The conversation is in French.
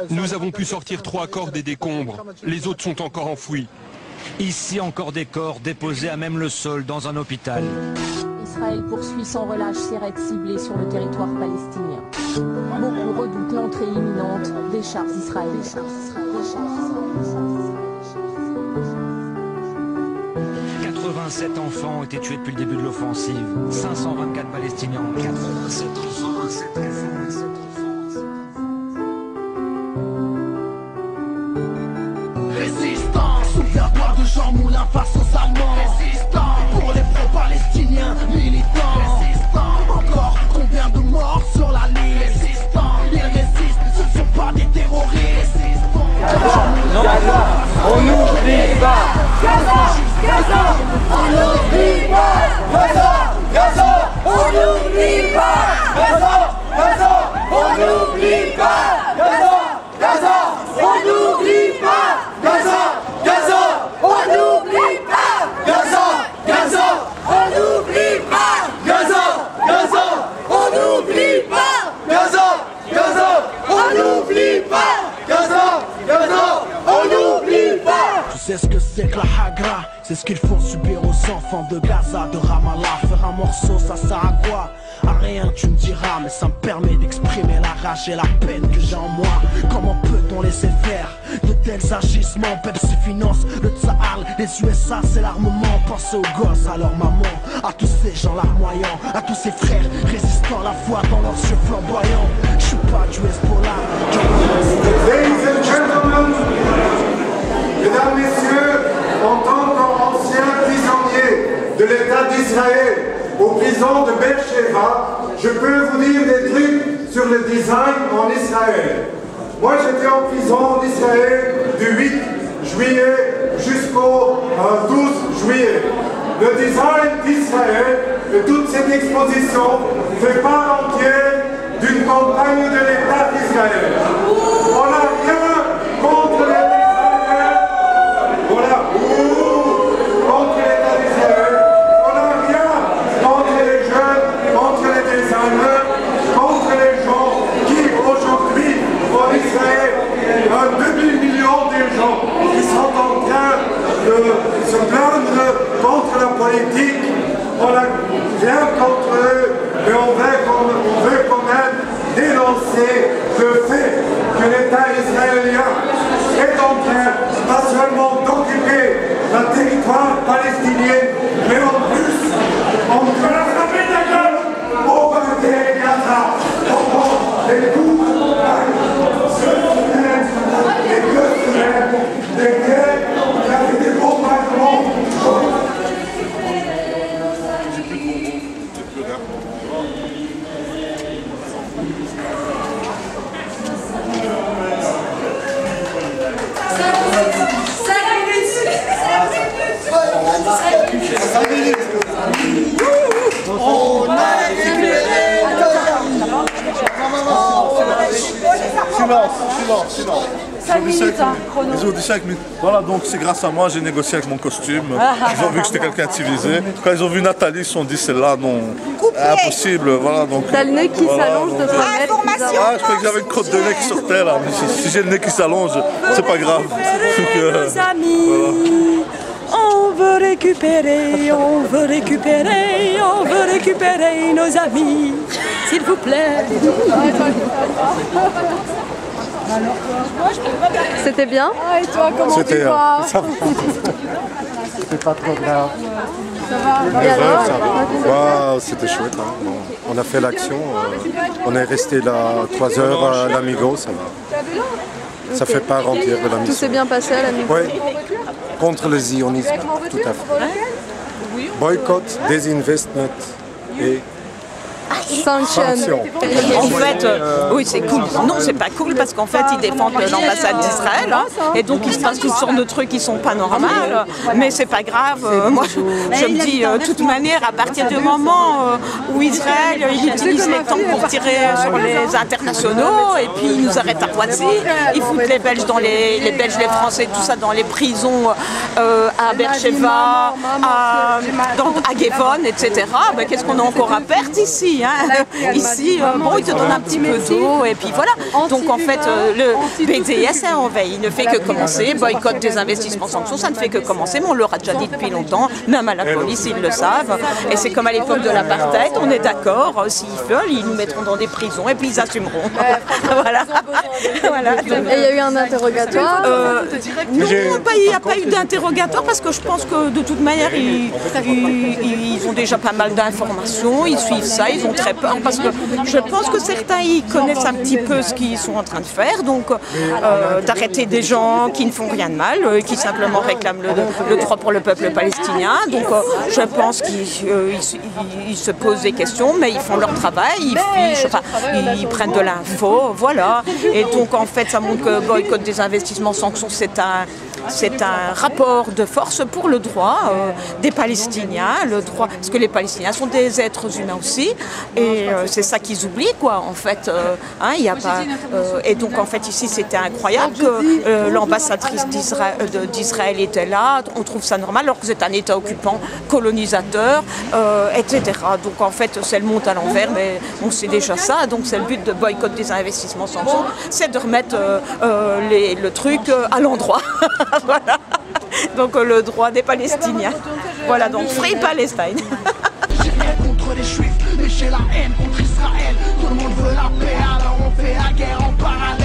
Nous avons pu sortir 3 corps des décombres. Les autres sont encore enfouis. Ici, encore des corps déposés à même le sol dans un hôpital. Israël poursuit sans relâche ses raids ciblés sur le territoire palestinien. Beaucoup redoutent l'entrée imminente des chars israéliens. 87 enfants ont été tués depuis le début de l'offensive. 524 Palestiniens. 87 enfants. Résistance, souviens-toi de Jean Moulin face aux Allemands. Résistance, pour les pro-palestiniens militants. Résistance, encore combien de morts sur la ligne. Résistance, ils résistent, ce ne sont pas des terroristes. Non. Gaza, on n'oublie pas. Gaza, Gaza, on n'oublie pas. Gaza, Gaza, on n'oublie pas. Gaza, Gaza, on n'oublie pas. Gaza, Gaza, on n'oublie pas. Gaza, Gaza, on n'oublie pas. Gaza, Gaza, on n'oublie pas. Gaza, Gaza, on n'oublie pas. Gaza, Gaza, on n'oublie pas. Gaza, Gaza, on n'oublie pas. Tu sais ce que c'est que la Hagra? C'est ce qu'ils font subir aux enfants de Gaza, de Ramallah. Faire un morceau, ça sert à quoi? À rien tu me diras, mais ça me permet d'exprimer la rage et la peine que j'ai en moi. Comment peut-on laisser faire de tels agissements? Pepsi finance le Tsahal, les USA c'est l'armement. Pensez aux gosses, à leur maman, à tous ces gens larmoyants, à tous ces frères résistant la foi dans leurs yeux flamboyants. Je suis pas du Hezbollah. Ladies and gentlemen, mesdames, messieurs, en tant qu'ancien prisonnier de l'État d'Israël aux prisons de Beersheba, je peux vous dire des trucs sur le design en Israël. Moi j'étais en prison en Israël du 8 juillet jusqu'au 12 juillet. Le design d'Israël de toute cette exposition fait part entière d'une campagne de l'État d'Israël. On n'a rien contre les Israéliens. Voilà. Contre l'État d'Israël. On n'a rien contre les jeunes, contre les designers, contre les gens qui aujourd'hui en Israël, un demi-million de gens qui sont en train de se plaindre contre la politique. On n'a rien contre eux, mais on veut quand même dénoncer le fait que l'État israélien est en train pas seulement d'occuper le territoire palestinien, mais en plus, on peut la frapper la gueule, bombarder Gaza, on prend des coups, des guerres, il y avait des bombardements. On a récupéré. Silence. 5 minutes, hein, chrono. Ils ont dit 5 minutes. Voilà, donc c'est grâce à moi, j'ai négocié avec mon costume. Ils ont vu que j'étais quelqu'un de civilisé. Quand ils ont vu Nathalie, ils se sont dit, celle-là, non, impossible. Voilà, donc. T'as le nez qui s'allonge de 3 mètres. Ah, je croyais que j'avais une crotte de nez qui sortait là. Mais si j'ai le nez qui s'allonge, c'est pas grave. Nos amis, on veut récupérer nos amis, s'il vous plaît. C'était bien? Et toi, comment tu vas? C'est pas trop grave. Ça va? Et alors? C'était chouette. Hein. Bon, on a fait l'action. On est resté là 3 heures à l'Amigo. Ça va. Ça fait part entière de la mission. Tout s'est bien passé à l'Amigo? Oui. Contre le zionisme, tout à fait. Boycott, désinvestment et sanction. En fait, oui, c'est cool. Non, c'est pas cool parce qu'en fait, ils défendent l'ambassade d'Israël et donc ils se passent toutes sortes de trucs qui sont pas normaux. Mais c'est pas grave. Moi, je me dis, de toute manière, à partir du moment où Israël il utilise les tanks pour tirer sur les internationaux et puis ils nous arrêtent à Poissy, ils foutent les Belges les Belges, les Français, tout ça dans les prisons à Beersheba, à Gevon, etc. Ben, qu'est-ce qu'on a encore à perdre ici? ici. Hein. Ici, bon, ils te donnent un petit peu d'eau et puis voilà. Donc en fait, le BDS, il ne fait que commencer. Boycott des investissements sanctions, ça ne fait que commencer. Mais on leur a déjà dit depuis longtemps, même à la police, ils le savent. Et c'est comme à l'époque de l'apartheid, on est d'accord. S'ils veulent, ils nous mettront dans des prisons et puis ils assumeront. Voilà. Voilà. Et il y a eu un interrogatoire Non, il n'y a pas eu d'interrogatoire parce que je pense que de toute manière, ils ont déjà pas mal d'informations, ils suivent ça, ils ont très peur parce que je pense que certains, ils connaissent un petit peu ce qu'ils sont en train de faire, donc d'arrêter des gens qui ne font rien de mal, qui simplement réclament le droit pour le peuple palestinien. Donc je pense qu'ils se posent des questions, mais ils font leur travail, ils fichent, enfin, ils prennent de l'info, voilà. Et donc en fait, ça montre que boycott des investissements sanctions, c'est un rapport de force pour le droit des Palestiniens, le droit, parce que les Palestiniens sont des êtres humains aussi, et c'est ça qu'ils oublient, quoi, en fait. Hein, y a pas, et donc, en fait, ici, c'était incroyable que l'ambassadrice d'Israël était là, on trouve ça normal, alors que c'est un État occupant, colonisateur, etc. Donc, en fait, c'est le monde à l'envers, mais on sait déjà ça, donc c'est le but de boycott des investissements sanctions, c'est de remettre le truc à l'endroit. Voilà. Donc le droit des Palestiniens. Voilà, donc Free Palestine. J'ai rien contre les Juifs, mais j'ai la haine contre Israël. Tout le monde veut la paix, alors on fait la guerre en parallèle.